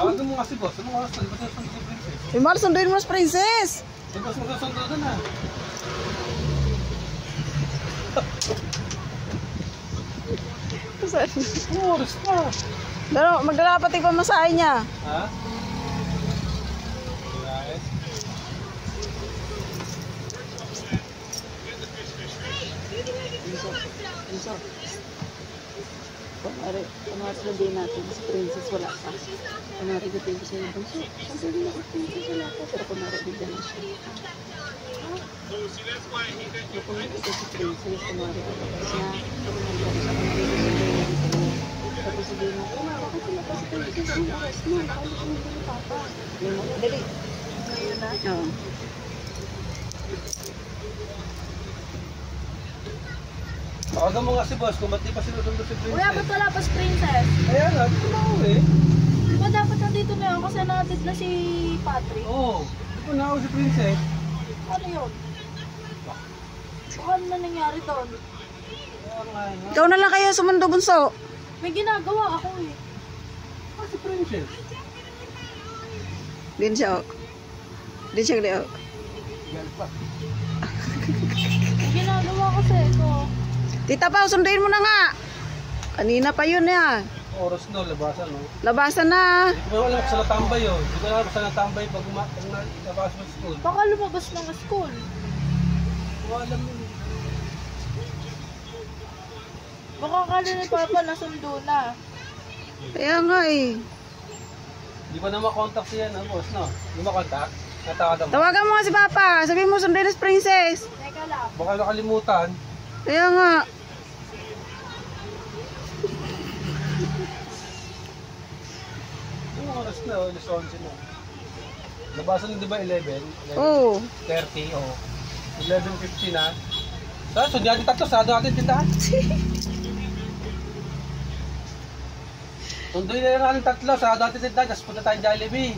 Tawagan mo kasi boss. Anong oras na? Di ba sinusundo si Princess? Mar, sunduin mo si Princess. Di ba magsusundo doon na? Oras pa. Magdalapat pa masahe niya. Ha? Kunwari sabihin natin si Princess wala pa. Kunwari gating ko sa'yo. Sabihin na si Princess wala pa. Pero kunwari bigyan na siya. Pero kunwari ito si Princess, kunwari tapos na. Pero nandiyan siya. Tapos sabihin na, bakit sila pa si Princess? Ang oras na. Nakalimutan mo yung papa. Dali. Ngayon na? Oo. Tawagan mo nga si boss kung ba't di pa sinusundo si Princess. Kuya, ba't wala pa si Princess? Kaya nga, dito na ako eh. Di ba dapat nandito na yun kasi natin na si Patrick? Oo, dito na ako si Princess. Ano yun? Ano na nangyari doon? Ikaw na lang kayo sumundo, bunso. May ginagawa ako eh. Si Princess. Din siya, oh. Din siya, oh. Yan pa. May ginagawa kasi ito. Tita Pao, sunduin mo na nga. Kanina pa yun ya. Oras na, labasan no? Labasan na. Hindi ko alam kung saan natambay yun. Hindi ko alam kung saan natambay pag labas mo sa school. Baka lumabas ng school. Hindi ko alam yun. Baka akala ni Papa nasundo na. Kaya nga eh. Hindi ko na makontak siya na boss no? Hindi makontak? Natawagan mo? Tawagan mo nga si Papa. Sabihin mo sunduin na si Princess. Teka lang. Baka nakalimutan. Kaya nga. Yung oras na, alas 11 na. Labasan di ba 11? Oo. 30 o 11:50 na. Saan? So, di natin tatlo. Sarado natin tindahan. Tundoy na lang natin tatlo. Sarado natin tindahan. Tapos punta tayong Jollibee.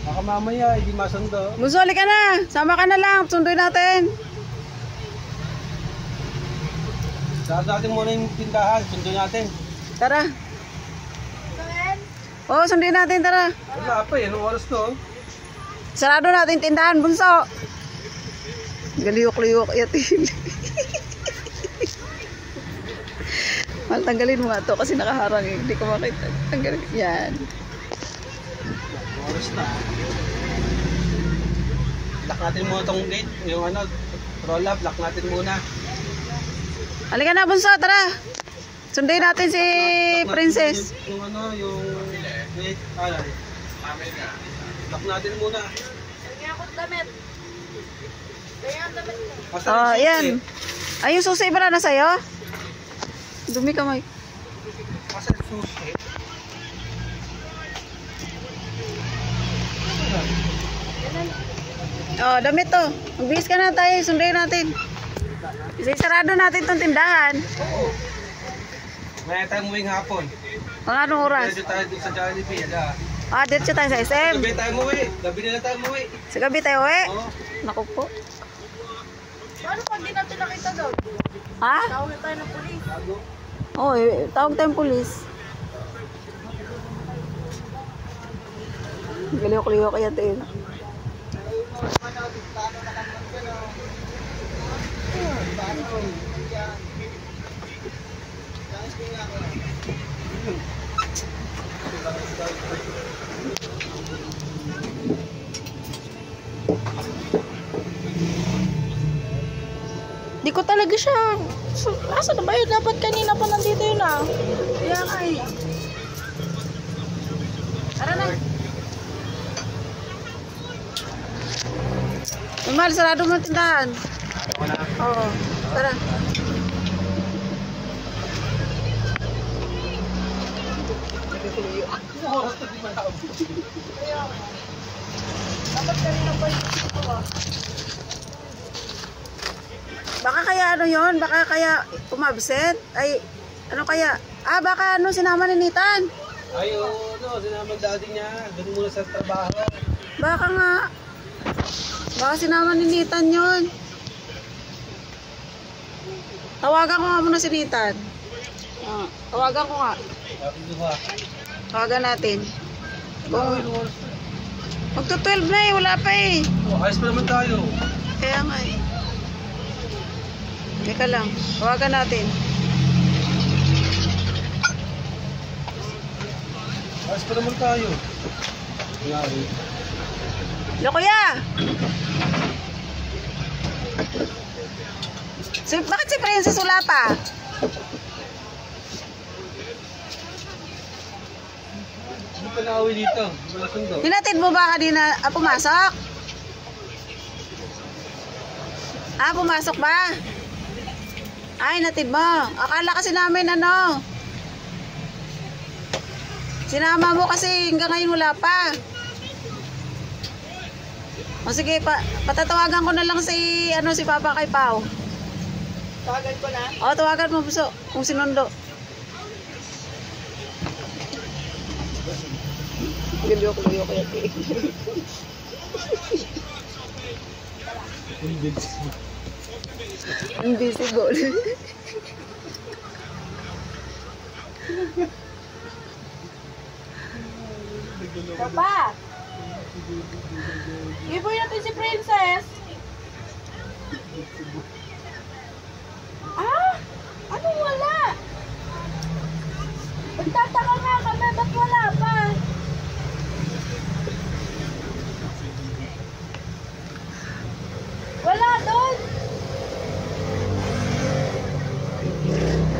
Baka mamaya, hindi masundo. Busoli ka na. Sama ka na lang. Sunduin natin. Sarado natin muna yung tindahan. Sundoy natin. Tara. Gawin? Oo, sunduin natin. Tara. Wala pa eh. Anong oras to? Sarado natin tindahan, bunso. Galiyok-liyok. Yatin. Mal, tanggalin mo nga to kasi nakaharang eh. Hindi ko makita. Tanggalin. Yan. Oras na. Lock natin muna tong gate. Yung ano, roll up. Lock natin muna. Halika na, bunso. Tara. Sunduin natin si Princess. Yung ano, yung gate. Ano? Lock natin muna. Kaya ako damit. Kaya ang damit ko. Asa Oh, yung susi? yan. Ay, yung susi ba na sa'yo? Dumi kamay. Asa yung susi? Oh, damit to. Magbihis ka na tayo. Sunduin natin. Isarado natin tong tindahan. Oo. May tayo muwing hapon. Mga anong oras? Dito tayo dito sa Jollibee. Ada. Dito tayo sa SM. Gabi tayo muwi. Gabi nila tayo muwi. Sa gabi tayo, eh. Oo. Naku po. Paano pag di natin nakita doon? Ha? Tawag tayo ng pulis. Oh, tawag tayong pulis. Galiyok-liyok kaya tayo. Di ko talaga siya. Asa na ba yun? Dapat kanina pa nandito yun ah. Kaya nga eh. Tara na. Mahal, sarado mo ang tindahan. Oo. Tara. Dapat kanina pa yung ito ah. Baka kaya ano yun? Baka kaya umabsent? Ay, ano kaya? Baka ano sinama ni Nitan? Ay, oo, no, sinama daddy niya. Doon muna sa trabaho. Baka nga. Baka sinama ni Nitan yun. Tawagan ko nga muna si Nathan. Tawagan ko nga. Tawagan natin. Magto-12 na eh, wala pa eh. Ayos pa naman tayo. Kaya nga eh. Teka lang, tawagan natin. Ayos pa naman tayo. Hello, kuya! Bakit si Princess wala pa? Hindi pa na-awi dito. Wala sundo. Hinatid mo ba kanina? Pumasok? Pumasok ba? Hinatid mo. Akala kasi namin sinama mo kasi hanggang ngayon wala pa. O sige, patatawagan ko na lang si Papa kay Pao. Tawagan ko na. Tawagan mo buso kung sinundo. Galiw ko kaya. Invisible. Papa! Iboy natin si Princess. Anong wala? Magtataka nga kami, ba't wala pa? Wala doon.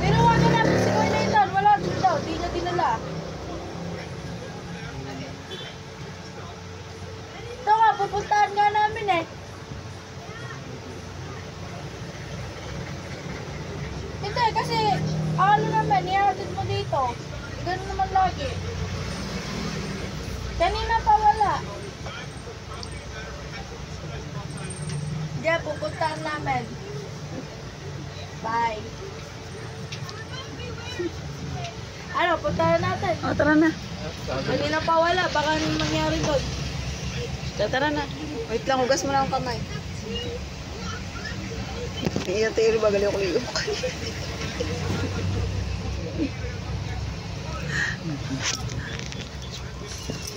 Tinawagan natin si Kuya Nathan, wala doon daw, di niya dinala. Ito nga, pupuntahan nga namin eh. Hindi, kasi akala naman, ihatid mo dito. Ganun naman lagi. Kanina pa wala. Hindi, pupuntahan namin. Bye. Puntahan natin. Tara na. Kanina pa wala, baka anong mangyari doon. Tara na. Wait lang, hugas mo na ang kamay. Iyan ba galiw ko liyo.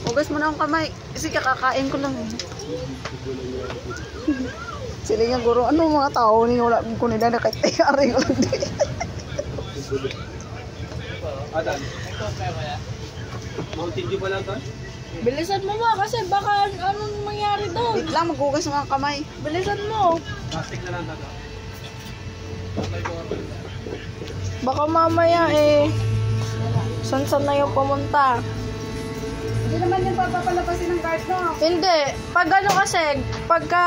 Hugas mo na ang kamay. Kasi kakakain ko lang. Sila nga guro, ano mga tao ni wala ko nila na kahit ayari ko lang din. Adan. Mountain Dew pa lang to? Bilisan mo ba kasi baka anong mangyari doon. Wait lang, maghugas mo ang kamay. Bilisan mo. Plastic na lang to. Baka mamaya san na yung pumunta. Hindi naman yung papapalabasin ng guard, no? Hindi. Pag ano kasi, pagka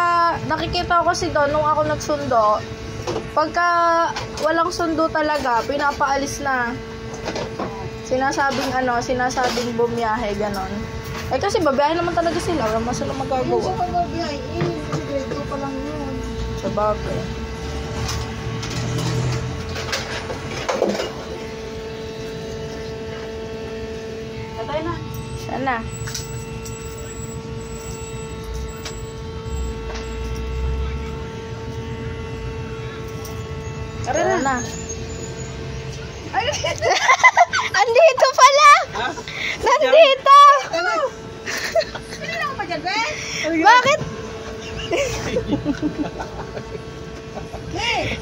nakikita ko kasi doon nung ako nagsundo, pagka walang sundo talaga, pinapaalis na. Sinasabing bumiyahe, ganon. Kasi babiyahe naman talaga sila, wala naman sila magagawa. Sa pagbabiyahe, grade 2 pa lang yun. Sa bagay. Tatay na. Sana. Tara na. Ay, andito pala! Ha? Nandito! Sino lang pa dyan, Ben? Bakit?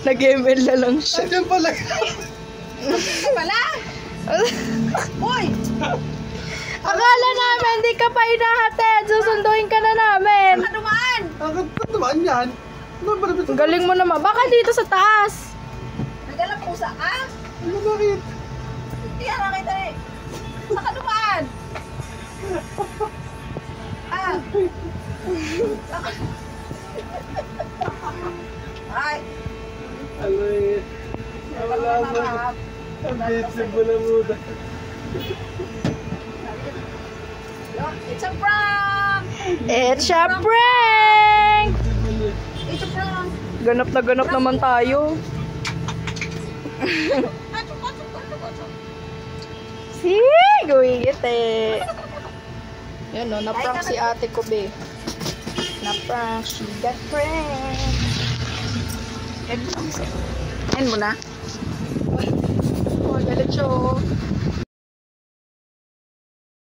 Nag-ML na lang siya. Diyan pala. Sino pala? Uy! Akala namin, di ka pa inahatid. Susunduin ka na namin. Baka dumaan! Ang tumaan yan. Ano ba naman ito? Galing mo naman. Baka dito sa taas. Nagalang pusa ka? Ano bakit? Hindi yan nakita eh. Baka dumaan! Ay! Ano eh. Wala mo. Ang bitsin mo lang muna. It's a prank! It's a prank! It's a prank! Ganap na ganap naman tayo. Gawigit eh. Yan o, na-prank si ate ko be. Na-prank, she got pranked. End mo na. Oh, galit siya, oh.